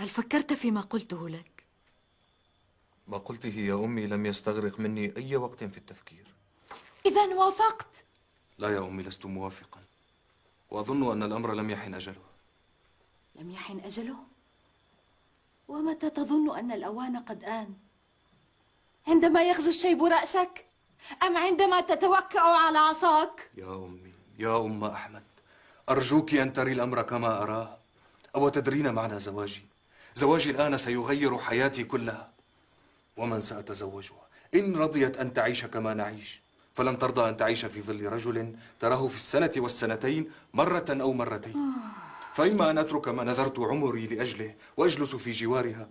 هل فكرت فيما قلته لك؟ ما قلته يا أمي لم يستغرق مني أي وقت في التفكير. إذا وافقت؟ لا يا أمي، لست موافقا، وأظن أن الأمر لم يحن أجله. لم يحن أجله؟ ومتى تظن أن الأوان قد آن؟ عندما يغزو الشيب رأسك؟ أم عندما تتوكأ على عصاك؟ يا أمي، يا أم أحمد، أرجوك أن تري الأمر كما أراه. أو تدرين معنى زواجي؟ زواجي الآن سيغير حياتي كلها، ومن سأتزوجها إن رضيت أن تعيش كما نعيش، فلم ترضى أن تعيش في ظل رجل تراه في السنة والسنتين مرة أو مرتين. فإما أن أترك ما نذرت عمري لأجله وأجلس في جوارها،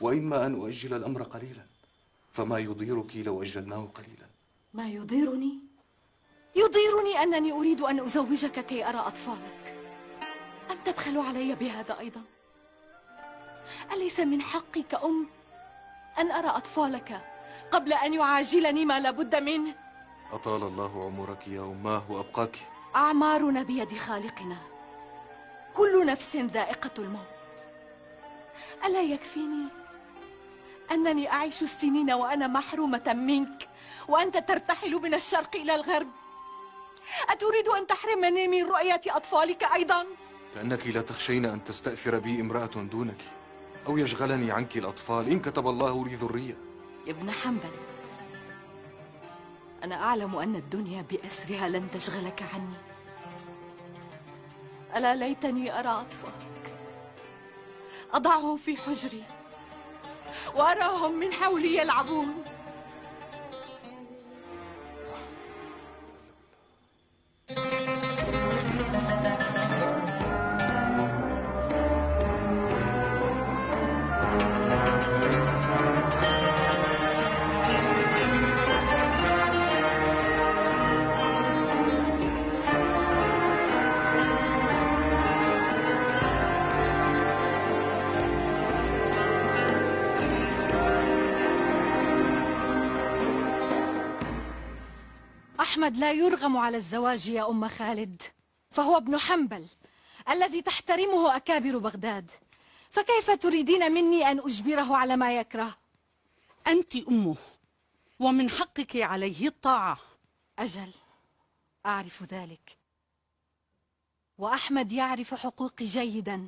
وإما أن أؤجل الأمر قليلا. فما يضيرك لو أجلناه قليلا؟ ما يضيرني؟ يضيرني أنني أريد أن أزوجك كي أرى أطفالك. أم تبخل علي بهذا أيضا؟ أليس من حقي كأم أن أرى أطفالك قبل أن يعاجلني ما لابد منه؟ أطال الله عمرك يا أماه وأبقاك. أعمارنا بيد خالقنا، كل نفس ذائقة الموت. ألا يكفيني أنني أعيش السنين وأنا محرومة منك، وأنت ترتحل من الشرق إلى الغرب؟ أتريد أن تحرمني من رؤية أطفالك أيضا؟ كأنك لا تخشين أن تستأثر بي امرأة دونك، أو يشغلني عنك الأطفال إن كتب الله لي ذرية. يا ابن حنبل، أنا أعلم أن الدنيا بأسرها لن تشغلك عني. ألا ليتني أرى أطفالك، أضعهم في حجري وأراهم من حولي يلعبون. أحمد لا يرغم على الزواج يا أم خالد، فهو ابن حنبل الذي تحترمه أكابر بغداد، فكيف تريدين مني أن أجبره على ما يكره؟ أنت أمه ومن حقك عليه الطاعة. أجل، أعرف ذلك، وأحمد يعرف حقوقي جيدا،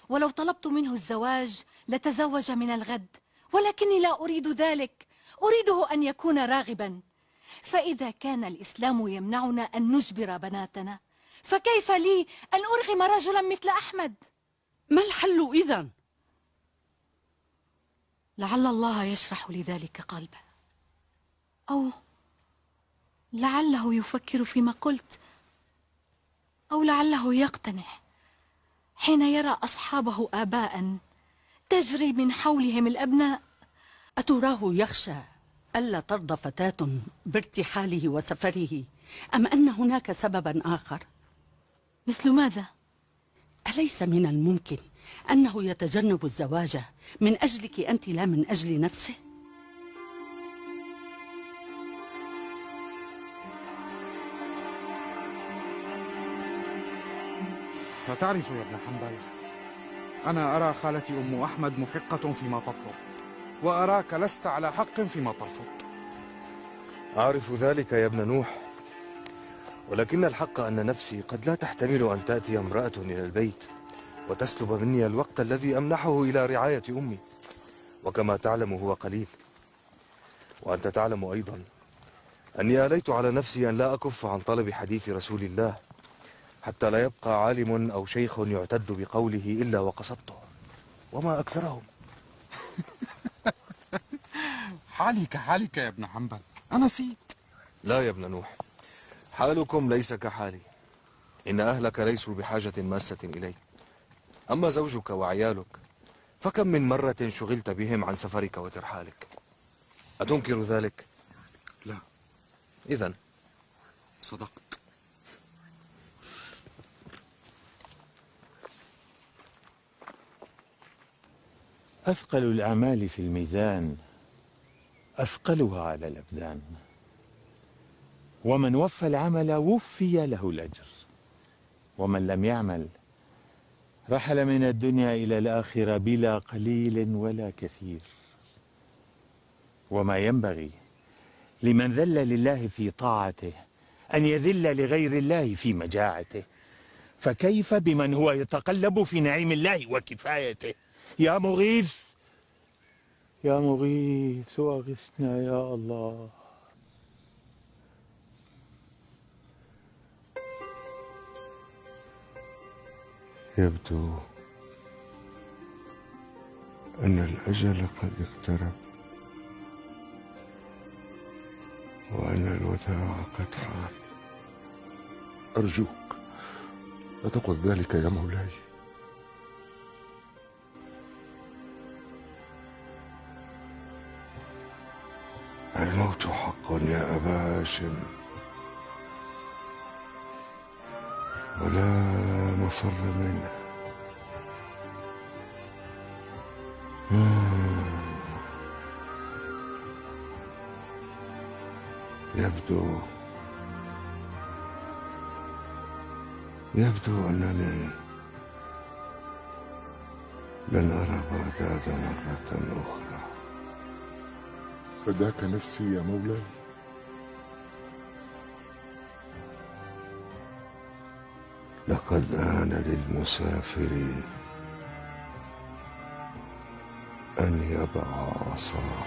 ولو طلبت منه الزواج لتزوج من الغد، ولكني لا أريد ذلك، أريده أن يكون راغبا. فإذا كان الإسلام يمنعنا أن نجبر بناتنا، فكيف لي أن أرغم رجلا مثل أحمد؟ ما الحل إذن؟ لعل الله يشرح لذلك قلبه، أو لعله يفكر فيما قلت، أو لعله يقتنع حين يرى أصحابه آباء تجري من حولهم الأبناء. أتراه يخشى ألا ترضى فتاة بارتحاله وسفره، أم أن هناك سببا آخر؟ مثل ماذا؟ أليس من الممكن أنه يتجنب الزواج من أجلك أنت لا من أجل نفسه؟ فتعرف يا ابن حنبل، أنا أرى خالتي أم أحمد محقة فيما تطلب، وأراك لست على حق فيما ترفض. أعرف ذلك يا ابن نوح، ولكن الحق أن نفسي قد لا تحتمل أن تأتي امرأة إلى البيت وتسلب مني الوقت الذي أمنحه إلى رعاية أمي، وكما تعلم هو قليل. وأنت تعلم أيضا أني آليت على نفسي أن لا أكف عن طلب حديث رسول الله، حتى لا يبقى عالم أو شيخ يعتد بقوله إلا وقصدته، وما أكثرهم. حالي كحالك يا ابن حنبل، أنسيت؟ لا يا ابن نوح، حالكم ليس كحالي، إن أهلك ليسوا بحاجة ماسة إليك. أما زوجك وعيالك فكم من مرة شغلت بهم عن سفرك وترحالك، أتنكر ذلك؟ لا. إذن صدقت. أثقل الأعمال في الميزان أثقلها على الأبدان، ومن وفى العمل وفي له الأجر، ومن لم يعمل رحل من الدنيا إلى الآخرة بلا قليل ولا كثير. وما ينبغي لمن ذل لله في طاعته أن يذل لغير الله في مجاعته، فكيف بمن هو يتقلب في نعيم الله وكفايته؟ يا مغيث يا مغيث أغثنا يا الله. يبدو أن الأجل قد اقترب، وأن الوداع قد حان. أرجوك لا تقل ذلك يا مولاي. الموت حق يا أبا هاشم، ولا مفر منه. يبدو أنني لن أرى بغداد مرة أخرى. فداك نفسي يا مولاي. لقد آن للمسافر أن يضع عصاه.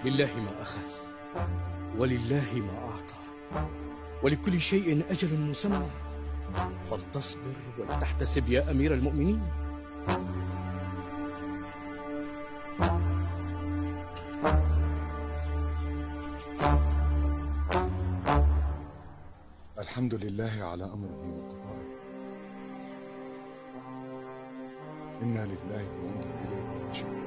لله ما أخذ ولله ما أعطى، ولكل شيء أجل مسمى، فلتصبر ولتحتسب يا أمير المؤمنين. الحمد لله على أمره وقضائه. إنا لله وإنا إليه راجعون.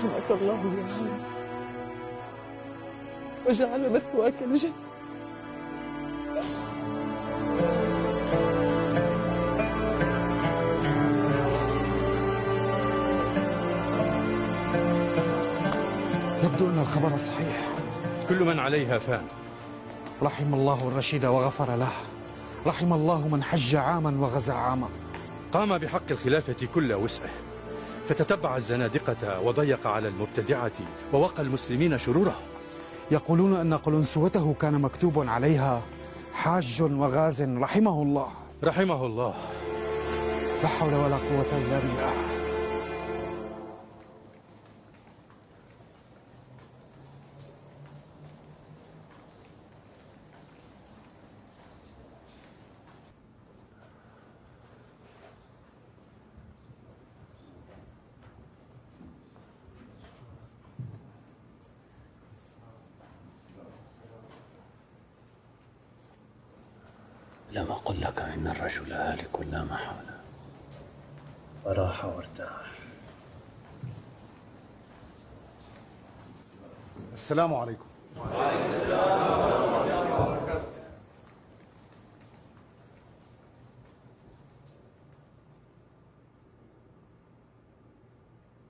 رحمك الله يا عم، وجعل مثواك الجنة. يبدو أن الخبر صحيح. كل من عليها فان. رحم الله الرشيد وغفر له، رحم الله من حج عاما وغزا عاما. قام بحق الخلافة كل وسعه، فتتبع الزنادقة وضيق على المبتدعة ووقى المسلمين شروره. يقولون أن قلنسوته كان مكتوب عليها حاج وغاز رحمه الله. رحمه الله. لا حول ولا قوة إلا بالله. لم أقل لك إن الرجل هالك لا محالة. فراح وارتاح. السلام عليكم. وعليكم السلام ورحمة الله وبركاته.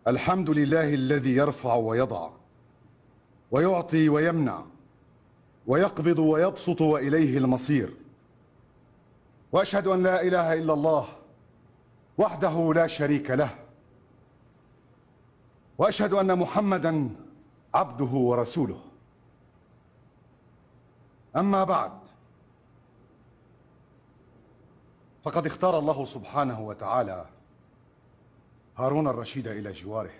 الحمد لله الذي يرفع ويضع ويعطي ويمنع ويقبض ويبسط وإليه المصير، وأشهد أن لا إله إلا الله وحده لا شريك له، وأشهد أن محمدًا عبده ورسوله. أما بعد، فقد اختار الله سبحانه وتعالى هارون الرشيد إلى جواره،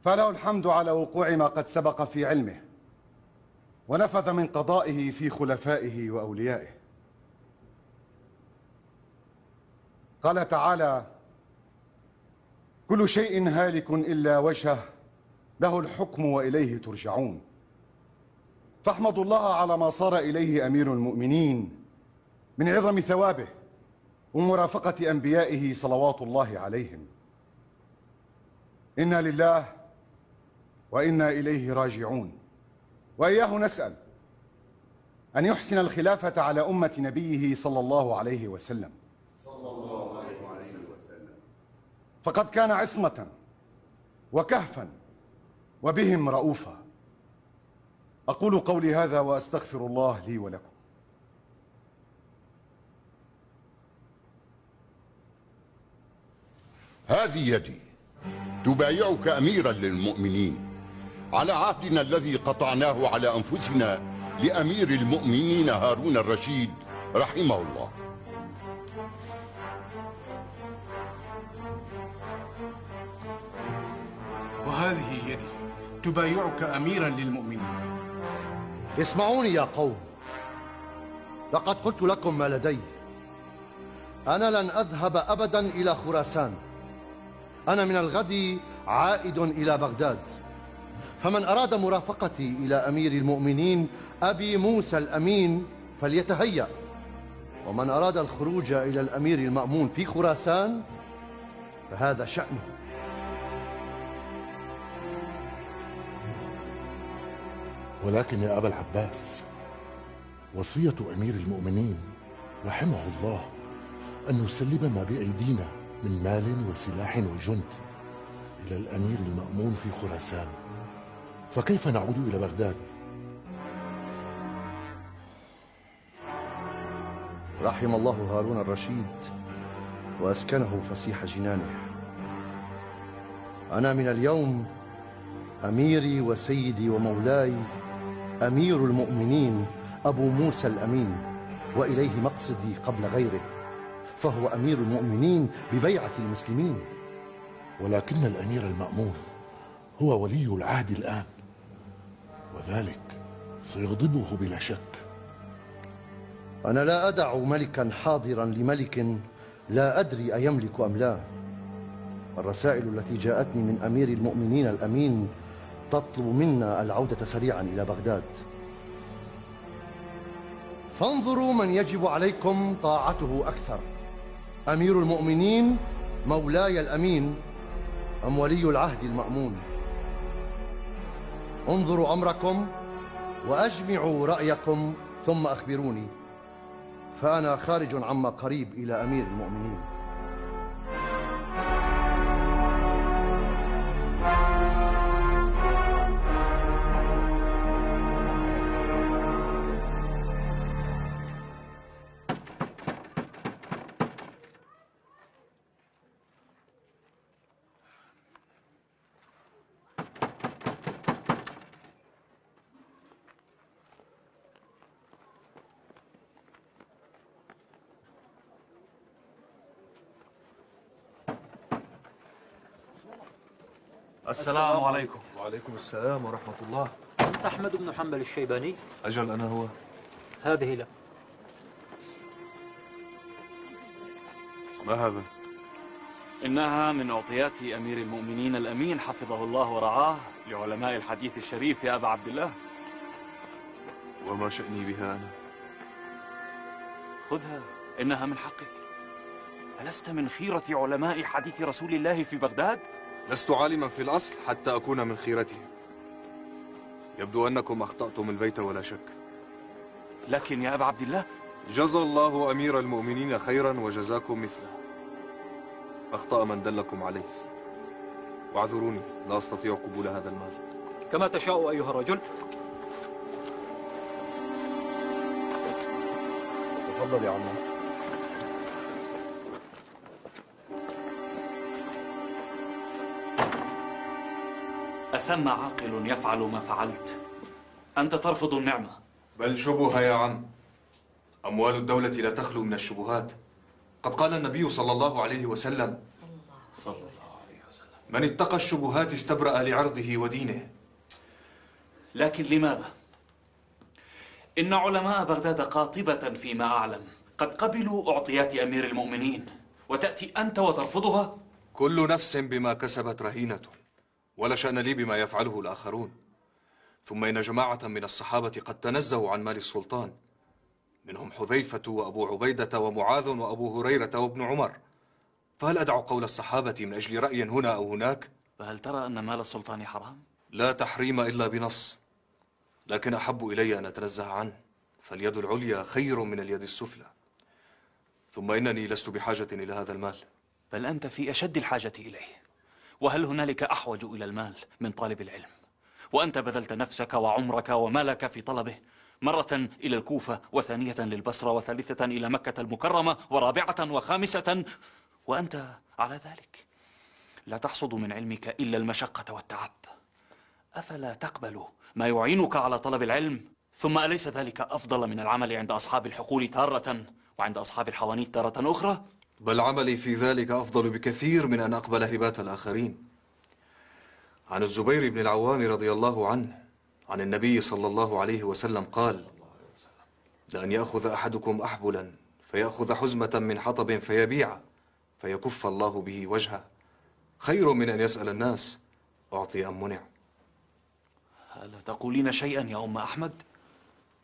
فله الحمد على وقوع ما قد سبق في علمه ونفذ من قضائه في خلفائه وأوليائه. قال تعالى: كل شيء هالك إلا وجهه له الحكم وإليه ترجعون. فاحمدوا الله على ما صار إليه أمير المؤمنين من عظم ثوابه ومرافقة أنبيائه صلوات الله عليهم. إنا لله وإنا إليه راجعون. وإياه نسأل أن يحسن الخلافة على أمة نبيه صلى الله عليه وسلم، فقد كان عصمة وكهفا وبهم رؤوفا. أقول قولي هذا وأستغفر الله لي ولكم. هذه يدي تبايعك أميرا للمؤمنين على عهدنا الذي قطعناه على أنفسنا لأمير المؤمنين هارون الرشيد رحمه الله. وهذه يدي تبايعك أميرا للمؤمنين. اسمعوني يا قوم، لقد قلت لكم ما لدي. أنا لن أذهب أبدا إلى خراسان. أنا من الغد عائد إلى بغداد، فمن أراد مرافقتي إلى أمير المؤمنين أبي موسى الأمين فليتهيأ، ومن أراد الخروج إلى الأمير المأمون في خراسان فهذا شأنه. ولكن يا أبا العباس، وصية أمير المؤمنين رحمه الله أن نسلم ما بأيدينا من مال وسلاح وجند إلى الأمير المأمون في خراسان، فكيف نعود إلى بغداد؟ رحم الله هارون الرشيد وأسكنه فسيح جنانه. أنا من اليوم أميري وسيدي ومولاي أمير المؤمنين أبو موسى الأمين، وإليه مقصدي قبل غيره، فهو أمير المؤمنين ببيعة المسلمين. ولكن الأمير المأمون هو ولي العهد الآن، وذلك سيغضبه بلا شك. أنا لا أدع ملكا حاضرا لملك لا أدري أيملك أم لا. الرسائل التي جاءتني من أمير المؤمنين الأمين تطلب منا العودة سريعا إلى بغداد، فانظروا من يجب عليكم طاعته أكثر، أمير المؤمنين مولاي الأمين أم ولي العهد المأمون. انظروا أمركم وأجمعوا رأيكم ثم أخبروني، فأنا خارج عما قريب إلى أمير المؤمنين. السلام عليكم. وعليكم السلام ورحمة الله. أنت أحمد بن حنبل الشيباني؟ أجل أنا هو. هذه له. ما هذا؟ إنها من أعطيات أمير المؤمنين الأمين حفظه الله ورعاه لعلماء الحديث الشريف يا أبا عبد الله. وما شأني بها أنا؟ خذها، إنها من حقك. ألست من خيرة علماء حديث رسول الله في بغداد؟ لست عالما في الأصل حتى أكون من خيرتهم. يبدو أنكم أخطأتم البيت ولا شك. لكن يا أبا عبد الله، جزى الله أمير المؤمنين خيرا وجزاكم مثله. أخطأ من دلكم عليه. واعذروني، لا أستطيع قبول هذا المال. كما تشاء أيها الرجل. تفضل يا عمو. أثم عاقل يفعل ما فعلت؟ أنت ترفض النعمة. بل شبه يا عم. أموال الدولة لا تخلو من الشبهات. قد قال النبي صلى الله عليه وسلم: من اتقى الشبهات استبرأ لعرضه ودينه. لكن لماذا؟ إن علماء بغداد قاطبة فيما أعلم قد قبلوا أعطيات أمير المؤمنين، وتأتي أنت وترفضها؟ كل نفس بما كسبت رهينة، ولا شأن لي بما يفعله الآخرون. ثم إن جماعة من الصحابة قد تنزهوا عن مال السلطان، منهم حذيفة وأبو عبيدة ومعاذ وأبو هريرة وابن عمر. فهل أدع قول الصحابة من أجل رأي هنا أو هناك؟ فهل ترى أن مال السلطان حرام؟ لا تحريم إلا بنص، لكن أحب إلي أن أتنزه عنه، فاليد العليا خير من اليد السفلى. ثم إنني لست بحاجة إلى هذا المال. بل أنت في أشد الحاجة إليه. وهل هنالك أحوج إلى المال من طالب العلم؟ وأنت بذلت نفسك وعمرك ومالك في طلبه، مرة إلى الكوفة، وثانية للبصرة، وثالثة إلى مكة المكرمة، ورابعة وخامسة، وأنت على ذلك لا تحصد من علمك إلا المشقة والتعب. أفلا تقبل ما يعينك على طلب العلم؟ ثم أليس ذلك أفضل من العمل عند أصحاب الحقول تارة وعند أصحاب الحوانيت تارة أخرى؟ بل عملي في ذلك أفضل بكثير من أن أقبل هبات الآخرين. عن الزبير بن العوام رضي الله عنه عن النبي صلى الله عليه وسلم قال: لأن يأخذ أحدكم أحبلا فيأخذ حزمة من حطب فيبيع فيكف الله به وجهه خير من أن يسأل الناس أعطي أم منع. ألا تقولين شيئا يا أم أحمد؟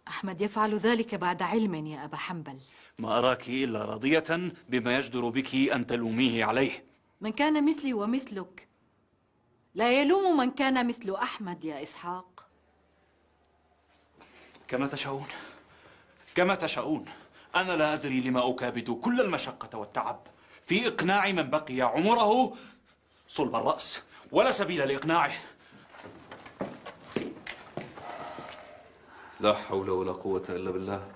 أحمد يفعل ذلك بعد علم يا أبا حنبل. ما أراك إلا راضية بما يجدر بك أن تلوميه عليه. من كان مثلي ومثلك لا يلوم من كان مثل أحمد يا إسحاق. كما تشاءون، كما تشاءون. أنا لا أدري لما أكابد كل المشقة والتعب في إقناع من بقي عمره صلب الرأس ولا سبيل لإقناعه. لا حول ولا قوة إلا بالله.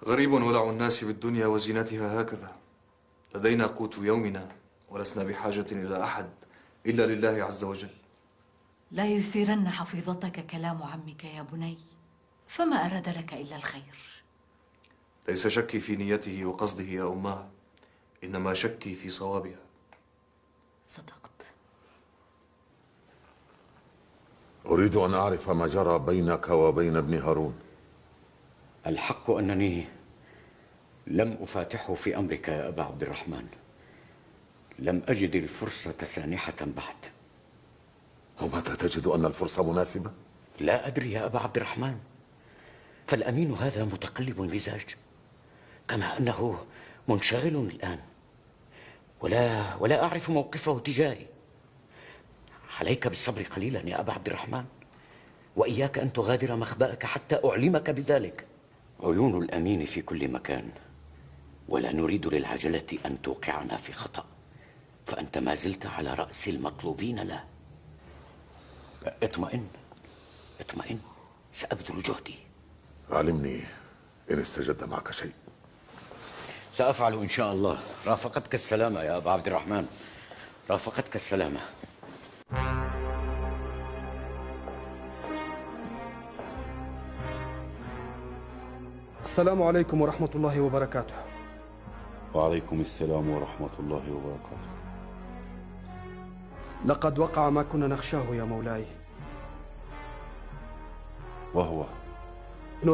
غريب ولع الناس بالدنيا وزينتها هكذا. لدينا قوت يومنا ولسنا بحاجة إلى أحد إلا لله عز وجل. لا يثيرن حفيظتك كلام عمك يا بني، فما أراد لك إلا الخير. ليس شكي في نيته وقصده يا أماه، إنما شكي في صوابها. صدقت. أريد أن أعرف ما جرى بينك وبين ابن هارون. الحق أنني لم أفاتحه في أمرك يا أبا عبد الرحمن. لم أجد الفرصة سانحة بعد. ومتى تجد أن الفرصة مناسبة؟ لا أدري يا أبا عبد الرحمن، فالأمين هذا متقلب المزاج، كما أنه منشغل الآن، ولا أعرف موقفه تجاهي. عليك بالصبر قليلا يا أبا عبد الرحمن، وإياك أن تغادر مخبأك حتى أعلمك بذلك. عيون الأمين في كل مكان، ولا نريد للعجلة أن توقعنا في خطأ، فأنت ما زلت على رأس المطلوبين له. اطمئن اطمئن، سأبذل جهدي. علمني إن استجد معك شيء. سأفعل إن شاء الله. رافقتك السلامة يا أبا عبد الرحمن، رافقتك السلامة. السلام عليكم ورحمة الله وبركاته. وعليكم السلام ورحمة الله وبركاته. لقد وقع ما كنا نخشاه يا مولاي. وهو ابن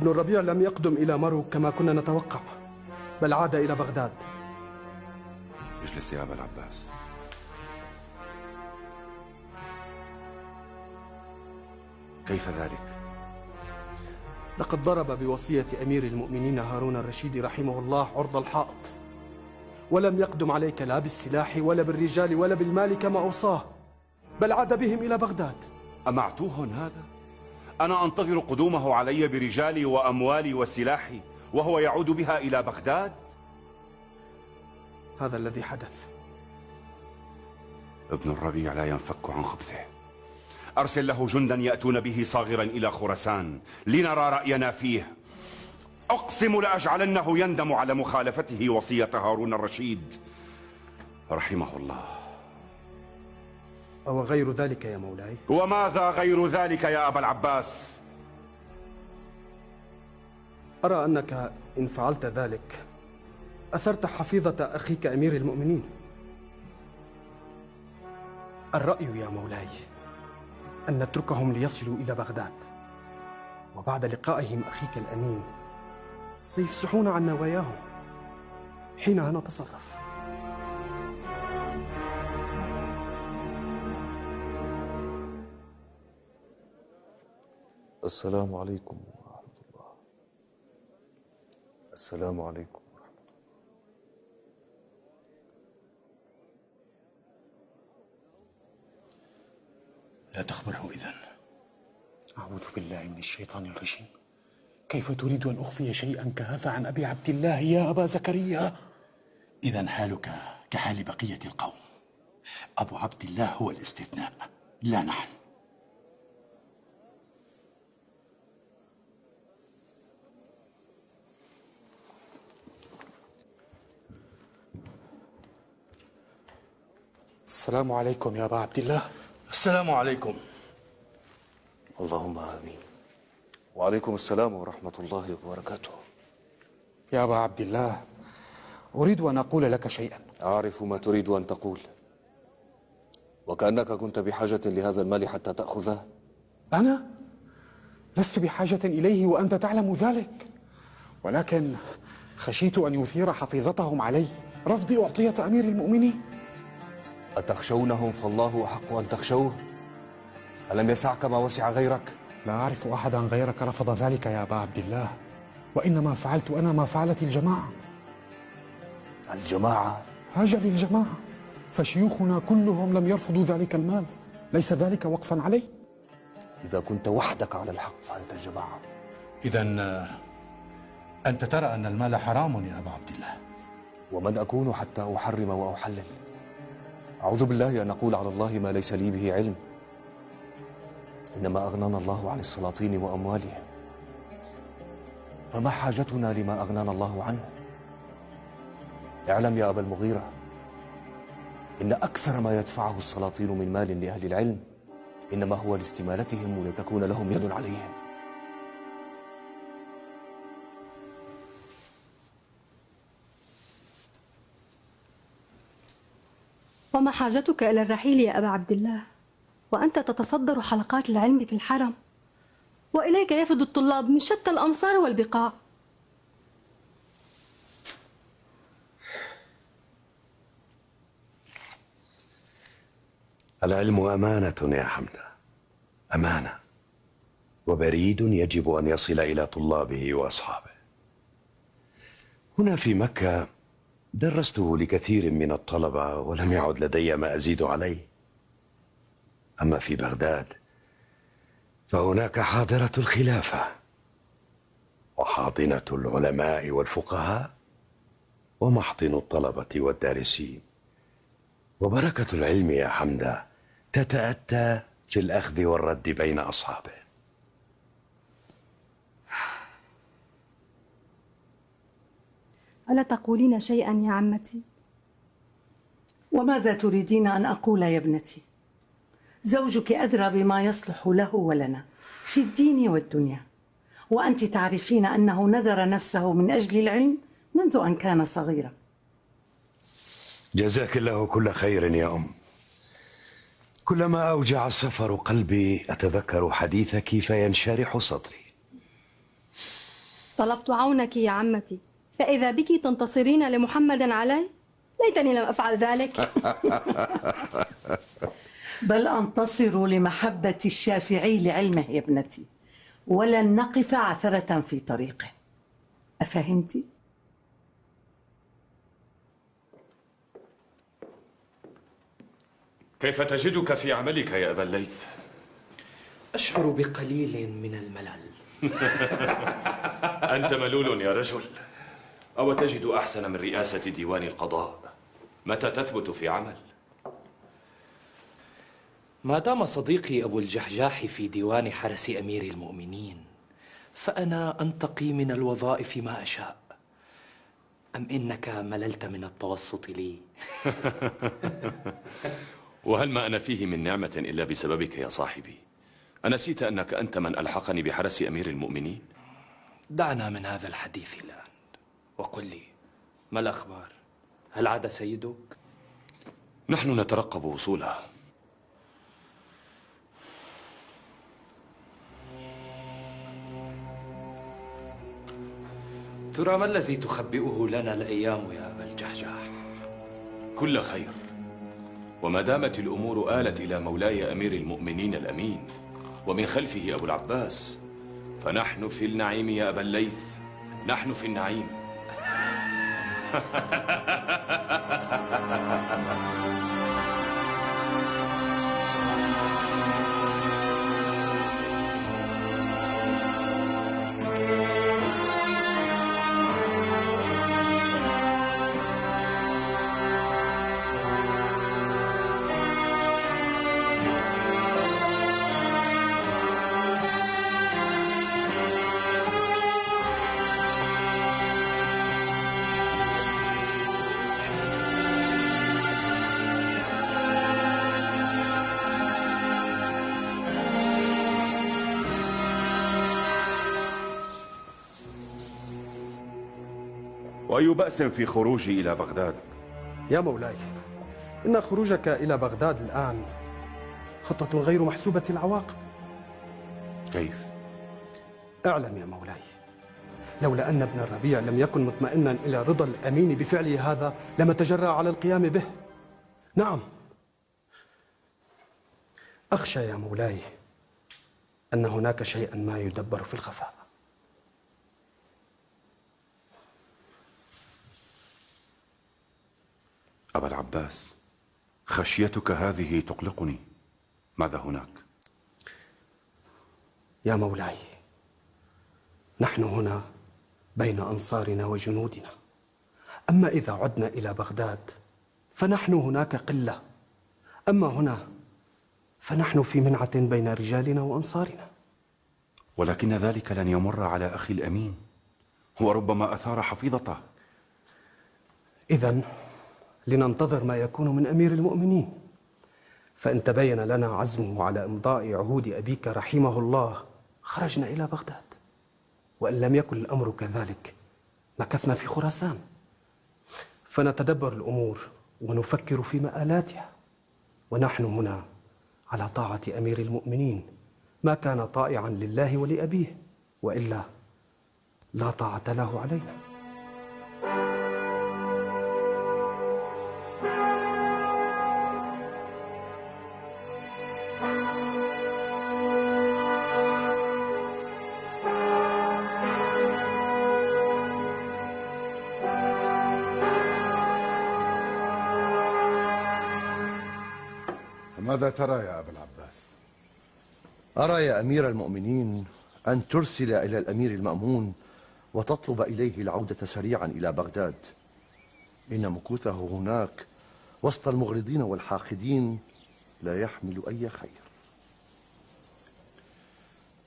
الربيع لم يقدم إلى مرو كما كنا نتوقع، بل عاد إلى بغداد. اجلس يا أبا العباس. كيف ذلك؟ لقد ضرب بوصية أمير المؤمنين هارون الرشيد رحمه الله عرض الحائط، ولم يقدم عليك لا بالسلاح ولا بالرجال ولا بالمال كما أوصاه، بل عاد بهم إلى بغداد. أمعتوه هذا؟ أنا أنتظر قدومه علي برجالي وأموالي وسلاحي وهو يعود بها إلى بغداد؟ هذا الذي حدث. ابن الربيع لا ينفك عن خبثه. أرسل له جندا يأتون به صاغرا إلى خراسان لنرى رأينا فيه. أقسم لأجعلنه يندم على مخالفته وصية هارون الرشيد رحمه الله. أو غير ذلك يا مولاي؟ وماذا غير ذلك يا أبا العباس؟ أرى أنك إن فعلت ذلك أثرت حفيظة أخيك أمير المؤمنين. الرأي يا مولاي أن نتركهم ليصلوا إلى بغداد، وبعد لقائهم أخيك الأمين سيفسحون عن نواياهم، حينها نتصرف. السلام عليكم ورحمة الله. السلام عليكم ورحمة الله. لا تخبره إذن. أعوذ بالله من الشيطان الرجيم. كيف تريد أن أخفي شيئا كهذا عن أبي عبد الله يا أبا زكريا؟ إذن حالك كحال بقية القوم. أبو عبد الله هو الاستثناء، لا نحن. السلام عليكم يا أبا عبد الله. السلام عليكم. اللهم آمين. وعليكم السلام ورحمة الله وبركاته. يا أبا عبد الله، أريد أن أقول لك شيئا. أعرف ما تريد أن تقول، وكأنك كنت بحاجة لهذا المال حتى تأخذه. أنا لست بحاجة إليه وأنت تعلم ذلك، ولكن خشيت أن يثير حفيظتهم علي رفضي أعطية أمير المؤمنين. أتخشونهم فالله أحق أن تخشوه؟ ألم يسعك ما وسع غيرك؟ لا أعرف أحدا غيرك رفض ذلك يا أبا عبد الله، وإنما فعلت أنا ما فعلت الجماعة. الجماعة؟ أجل الجماعة، فشيوخنا كلهم لم يرفضوا ذلك المال. ليس ذلك وقفا علي؟ إذا كنت وحدك على الحق فأنت الجماعة. إذن أنت ترى أن المال حرام يا أبا عبد الله؟ ومن أكون حتى أحرم وأحلل؟ أعوذ بالله أن أقول على الله ما ليس لي به علم. إنما أغنانا الله عن السلاطين وأموالهم، فما حاجتنا لما أغنانا الله عنه؟ اعلم يا أبا المغيرة إن أكثر ما يدفعه السلاطين من مال لأهل العلم إنما هو لاستمالتهم ولتكون لهم يد عليهم. وما حاجتك إلى الرحيل يا أبا عبد الله وأنت تتصدر حلقات العلم في الحرم، وإليك يفد الطلاب من شتى الأمصار والبقاع. العلم أمانة يا حمدة، أمانة، وبريد يجب أن يصل إلى طلابه وأصحابه. هنا في مكة درسته لكثير من الطلبة ولم يعد لدي ما أزيد عليه. أما في بغداد فهناك حاضرة الخلافة وحاضنة العلماء والفقهاء ومحضن الطلبة والدارسين، وبركة العلم يا حمدة تتأتى في الأخذ والرد بين أصحابه. ألا تقولين شيئا يا عمتي؟ وماذا تريدين أن أقول يا ابنتي؟ زوجك أدرى بما يصلح له ولنا في الدين والدنيا، وأنت تعرفين أنه نذر نفسه من أجل العلم منذ أن كان صغيرا. جزاك الله كل خير يا أم. كلما أوجع سفر قلبي أتذكر حديثك فينشرح صدري. طلبت عونك يا عمتي، فإذا بك تنتصرين لمحمد علي. ليتني لم أفعل ذلك. بل أنتصر لمحبة الشافعي لعلمه يا ابنتي، ولن نقف عثرة في طريقه. أفهمت؟ كيف تجدك في عملك يا أبا الليث؟ أشعر بقليل من الملل. أنت ملول يا رجل. أو تجد أحسن من رئاسة ديوان القضاء؟ متى تثبت في عمل؟ ما دام صديقي أبو الجحجاح في ديوان حرس أمير المؤمنين فأنا أنتقي من الوظائف ما أشاء. أم إنك مللت من التوسط لي؟ وهل ما أنا فيه من نعمة إلا بسببك يا صاحبي؟ أنسيت أنك أنت من ألحقني بحرس أمير المؤمنين؟ دعنا من هذا الحديث الآن، وقل لي ما الأخبار؟ هل عاد سيدك؟ نحن نترقب وصوله. ترى ما الذي تخبئه لنا الأيام يا أبا الجحجاح؟ كل خير، وما دامت الأمور آلت إلى مولاي أمير المؤمنين الأمين ومن خلفه أبو العباس فنحن في النعيم يا أبا الليث، نحن في النعيم. وأي بأس في خروجي إلى بغداد؟ يا مولاي، إن خروجك إلى بغداد الآن خطة غير محسوبة العواقب. كيف؟ اعلم يا مولاي، لولا أن ابن الربيع لم يكن مطمئنا إلى رضا الأمين بفعله هذا لما تجرأ على القيام به. نعم، أخشى يا مولاي أن هناك شيئا ما يدبر في الخفاء. أبا العباس، خشيتك هذه تقلقني. ماذا هناك؟ يا مولاي، نحن هنا بين أنصارنا وجنودنا، أما إذا عدنا إلى بغداد فنحن هناك قلة، أما هنا فنحن في منعة بين رجالنا وأنصارنا. ولكن ذلك لن يمر على أخي الأمين، وربما أثار حفيظته. إذن لننتظر ما يكون من أمير المؤمنين، فإن تبين لنا عزمه على إمضاء عهود أبيك رحمه الله خرجنا إلى بغداد، وإن لم يكن الأمر كذلك مكثنا في خراسان، فنتدبر الأمور ونفكر في مآلاتها، ونحن هنا على طاعة أمير المؤمنين ما كان طائعا لله ولأبيه، وإلا لا طاعة له علينا. ماذا ترى يا أبا العباس؟ أرى يا أمير المؤمنين أن ترسل إلى الأمير المأمون وتطلب إليه العودة سريعا إلى بغداد، إن مكوثه هناك وسط المغرضين والحاقدين لا يحمل أي خير.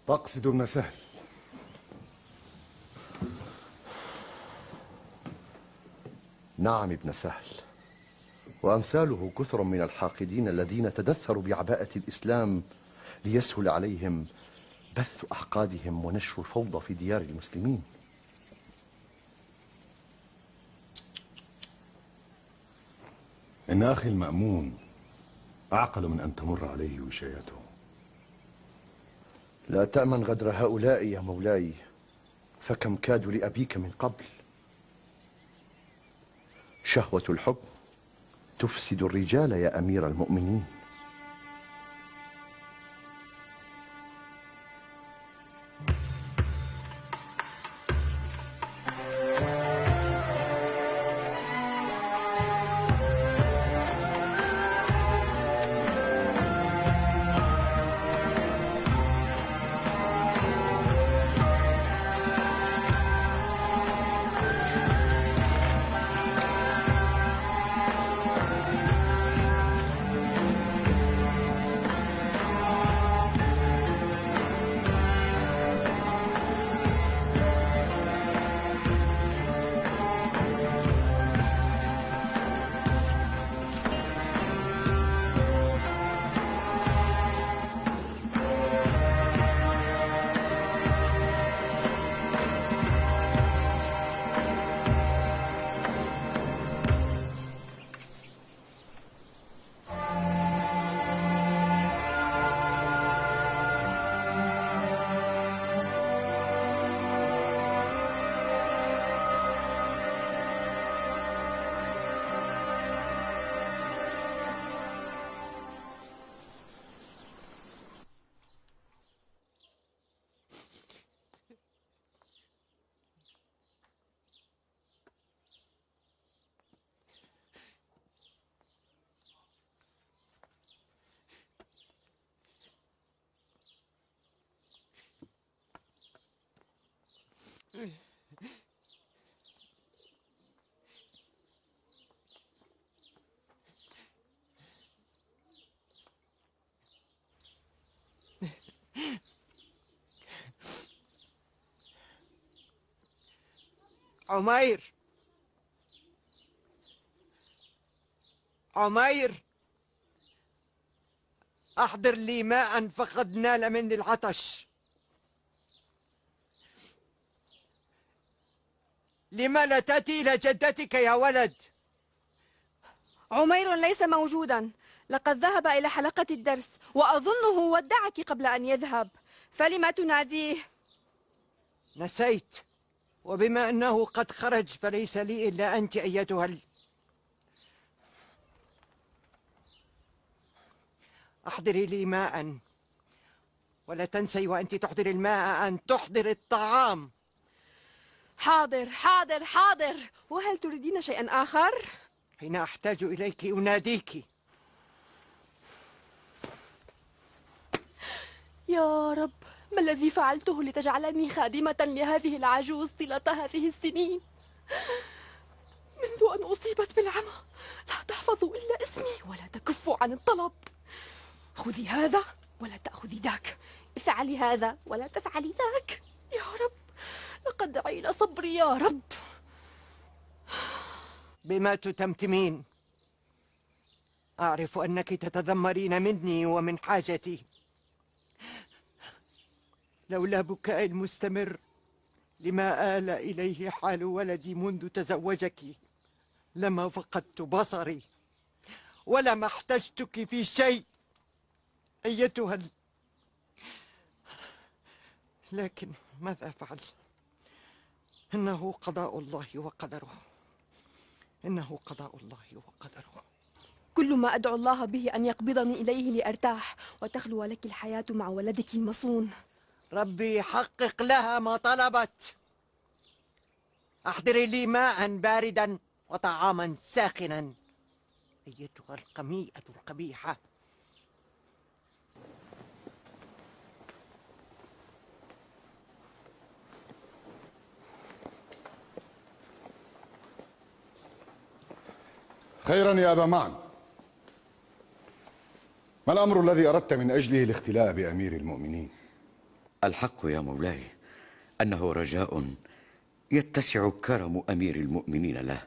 تقصد ابن سهل؟ نعم ابن سهل، وأمثاله كثر من الحاقدين الذين تدثروا بعباءة الإسلام ليسهل عليهم بث أحقادهم ونشر الفوضى في ديار المسلمين. إن أخي المأمون أعقل من أن تمر عليه وشايته. لا تأمن غدر هؤلاء يا مولاي، فكم كادوا لأبيك من قبل. شهوة الحكم تفسد الرجال يا أمير المؤمنين. عمير، عمير، أحضر لي ماء فقد نال مني العطش. لما لا تأتي إلى جدتك يا ولد؟ عمير ليس موجودا، لقد ذهب إلى حلقة الدرس وأظنه ودعك قبل أن يذهب، فلما تناديه؟ نسيت، وبما أنه قد خرج فليس لي إلا أنت أيتها أحضري لي ماء، ولا تنسي وأنت تحضر الماء أن تحضر الطعام. حاضر حاضر حاضر. وهل تريدين شيئا آخر؟ حين أحتاج إليك أناديك. يا رب، ما الذي فعلته لتجعلني خادمة لهذه العجوز طيلة هذه السنين؟ منذ أن أصيبت بالعمى لا تحفظ إلا اسمي ولا تكف عن الطلب. خذي هذا ولا تأخذي ذاك، افعلي هذا ولا تفعلي ذاك. يا رب، لقد عيل صبري يا رب. بما تتمتمين؟ أعرف أنك تتذمرين مني ومن حاجتي. لولا بكائي المستمر لما آل إليه حال ولدي منذ تزوجك لما فقدت بصري ولما احتجتك في شيء أيتها لكن ماذا أفعل؟ إنه قضاء الله وقدره، إنه قضاء الله وقدره. كل ما أدعو الله به أن يقبضني إليه لأرتاح وتخلو لك الحياة مع ولدك المصون. ربي حقق لها ما طلبت. أحضري لي ماء باردا وطعاما ساخنا أيتها القميئة القبيحة. خيرا يا أبا معن، ما الأمر الذي أردت من أجله الاختلاء بأمير المؤمنين؟ الحق يا مولاي أنه رجاء يتسع كرم أمير المؤمنين له،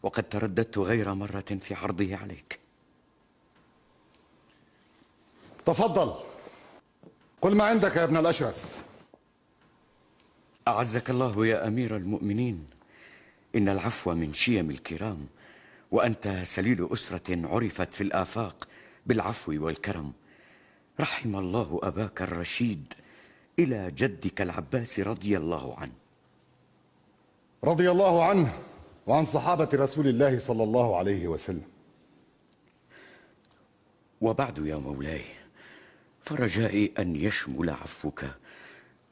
وقد ترددت غير مرة في عرضه عليك. تفضل، قل ما عندك يا ابن الأشرس. أعزك الله يا أمير المؤمنين، إن العفو من شيم الكرام، وأنت سليل أسرة عرفت في الآفاق بالعفو والكرم. رحم الله أباك الرشيد إلى جدك العباس رضي الله عنه. رضي الله عنه وعن صحابة رسول الله صلى الله عليه وسلم. وبعد يا مولاي، فرجائي أن يشمل عفوك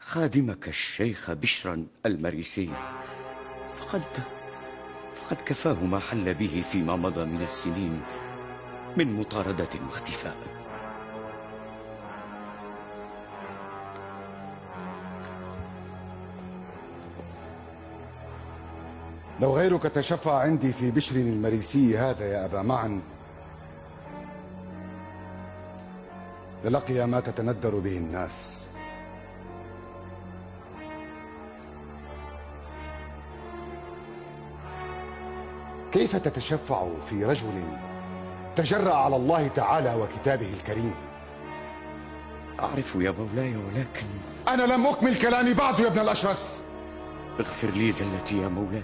خادمك الشيخ بشرا المريسي، فقد كفاه ما حل به فيما مضى من السنين من مطاردة واختفاء. لو غيرك تشفع عندي في بشر المريسي هذا يا أبا معن للقي ما تتندر به الناس. كيف تتشفع في رجل تجرأ على الله تعالى وكتابه الكريم؟ أعرف يا مولاي، ولكن أنا لم أكمل كلامي بعد يا ابن الأشرس. اغفر لي زلتي يا مولاي.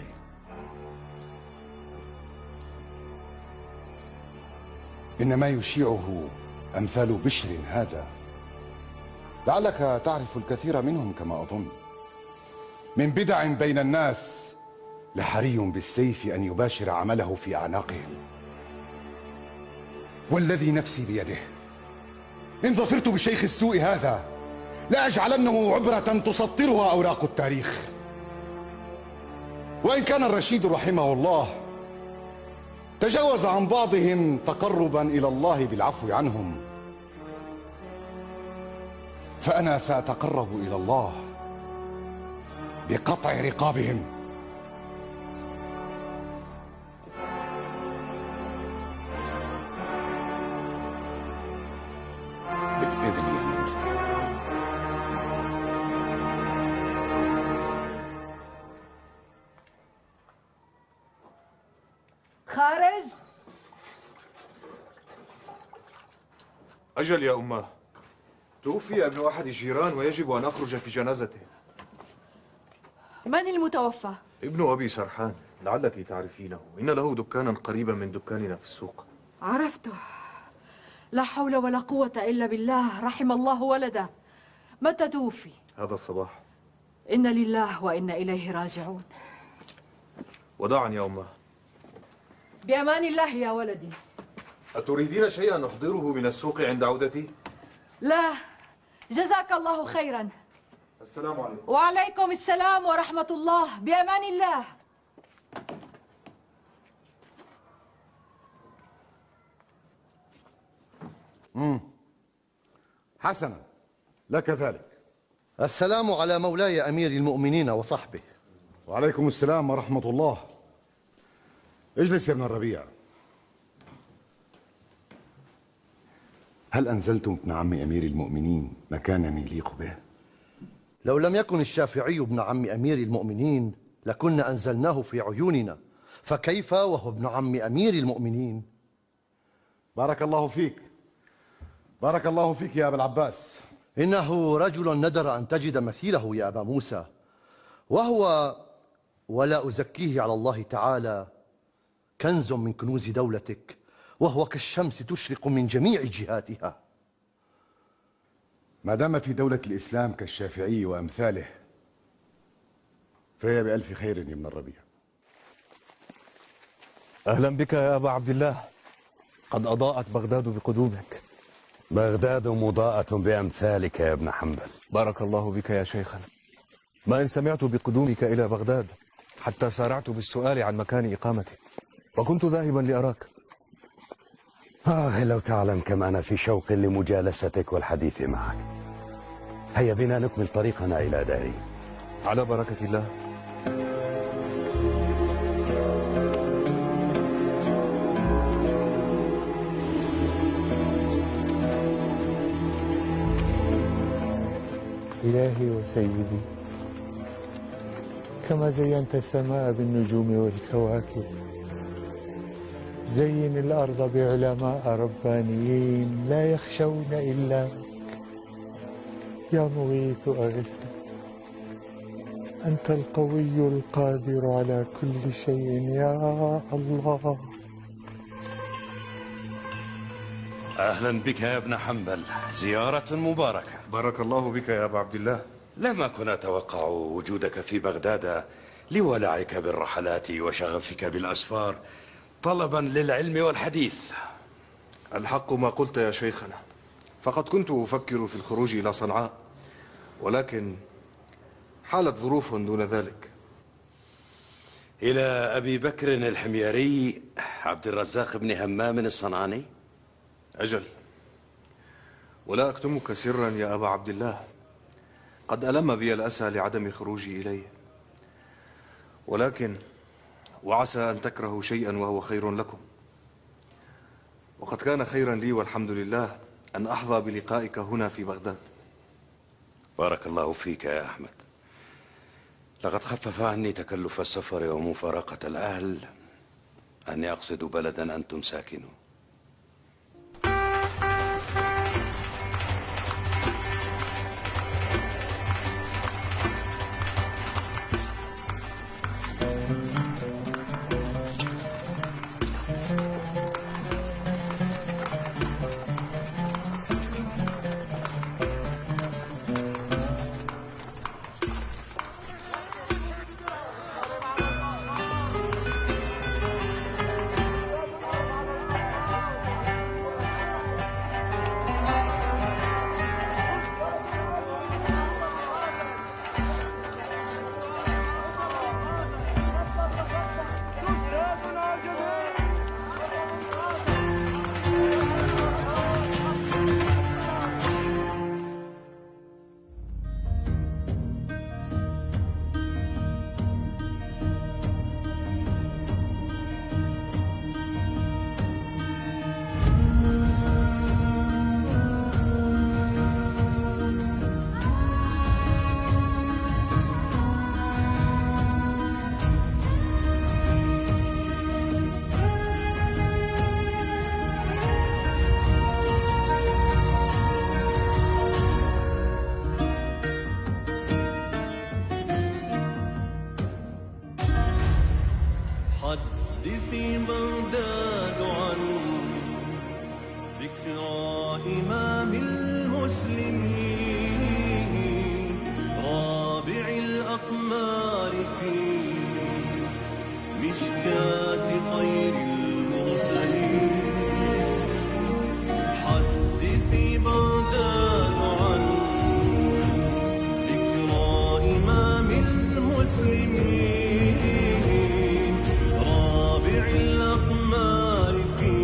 إنما يشيعه أمثال بشر هذا. لعلك تعرف الكثير منهم كما أظن. من بدع بين الناس لحري بالسيف أن يباشر عمله في أعناقهم. والذي نفسي بيده إن ظفرت بشيخ السوء هذا لأجعلنه عبرة تسطرها أوراق التاريخ. وإن كان الرشيد رحمه الله تجاوز عن بعضهم تقربا إلى الله بالعفو عنهم، فأنا سأتقرب إلى الله بقطع رقابهم. أجل يا أماه، توفي ابن أحد الجيران ويجب أن أخرج في جنازته. من المتوفى؟ ابن أبي سرحان، لعلك تعرفينه، إن له دكانا قريبا من دكاننا في السوق. عرفته. لا حول ولا قوة إلا بالله، رحم الله ولده. متى توفي؟ هذا الصباح. إن لله وإنا إليه راجعون. وداعا يا أماه. بأمان الله يا ولدي. أتريدين شيئا أحضره من السوق عند عودتي؟ لا، جزاك الله خيرا. السلام عليكم. وعليكم السلام ورحمة الله. بأمان الله. حسنا، لك ذلك. السلام على مولاي أمير المؤمنين وصحبه. وعليكم السلام ورحمة الله. اجلس يا ابن الربيع. هل أنزلتم ابن عم أمير المؤمنين مكانا يليق به؟ لو لم يكن الشافعي ابن عم أمير المؤمنين لكنا أنزلناه في عيوننا، فكيف وهو ابن عم أمير المؤمنين؟ بارك الله فيك، بارك الله فيك يا أبا العباس. إنه رجل ندر أن تجد مثيله يا أبا موسى، وهو ولا أزكيه على الله تعالى كنز من كنوز دولتك، وهو كالشمس تشرق من جميع جهاتها. ما دام في دولة الإسلام كالشافعي وأمثاله فهي بألف خير يا ابن الربيع. أهلا بك يا أبا عبد الله، قد أضاءت بغداد بقدومك. بغداد مضاءة بأمثالك يا ابن حنبل. بارك الله بك يا شيخنا. ما إن سمعت بقدومك إلى بغداد حتى سارعت بالسؤال عن مكان إقامتك، وكنت ذاهبا لأراك. لو تعلم كم أنا في شوق لمجالستك والحديث معك. هيا بنا نكمل طريقنا إلى داري. على بركة الله. إلهي وسيدي، كما زينت السماء بالنجوم والكواكب، زين الأرض بعلماء ربانيين لا يخشون إلا بك. يا مغيث أغثنا، أنت القوي القادر على كل شيء يا الله. أهلا بك يا ابن حنبل، زيارة مباركة. بارك الله بك يا أبا عبد الله. لم أكن أتوقع وجودك في بغداد لولعك بالرحلات وشغفك بالأسفار طلبا للعلم والحديث. الحق ما قلت يا شيخنا، فقد كنت أفكر في الخروج إلى صنعاء، ولكن حالت ظروف دون ذلك. إلى أبي بكر الحميري عبد الرزاق بن همام الصنعاني؟ أجل، ولا أكتمك سرا يا أبا عبد الله، قد ألم بي الأسى لعدم خروجي إليه، ولكن وعسى أن تكرهوا شيئا وهو خير لكم، وقد كان خيرا لي والحمد لله أن أحظى بلقائك هنا في بغداد. بارك الله فيك يا أحمد. لقد خفف عني تكلف السفر ومفارقة الأهل أني أقصد بلدا أنتم ساكنون. ذكرى إمام المسلمين رابع الأقمار في مشكاة خير المرسلين. حدثي بغداد عن ذكرى إمام المسلمين رابع الأقمار في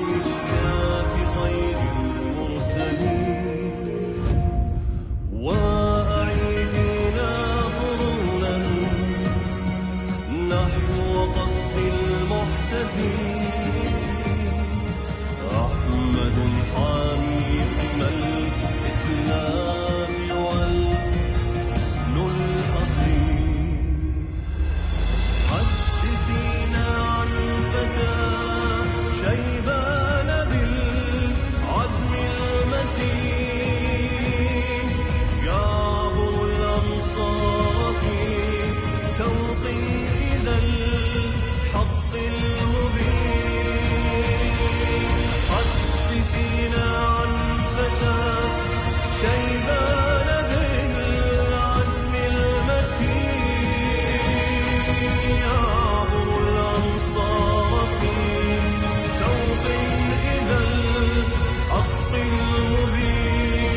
مشكاة خير المرسلين. وأعيدنا قرونا نحو قصد المحتدين. أحمد حامي حمى الإسلام والحسن الحصين. حدثينا عن فتى شيبان بالعزم المتين يعبر الأمصار في توق إلى الحق المبين. حدثينا عن فتى شيبان بالعزم المتين يعبر الأمصار في توق إلى الحق المبين.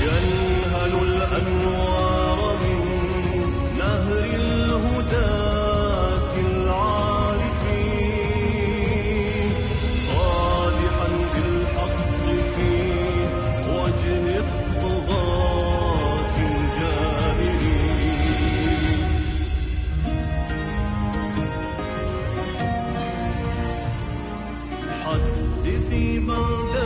ينهل الأنوار من نهر الهداة العارفين صالحا بالحق في وجه الطغاة الجائرين. حدثي بغداد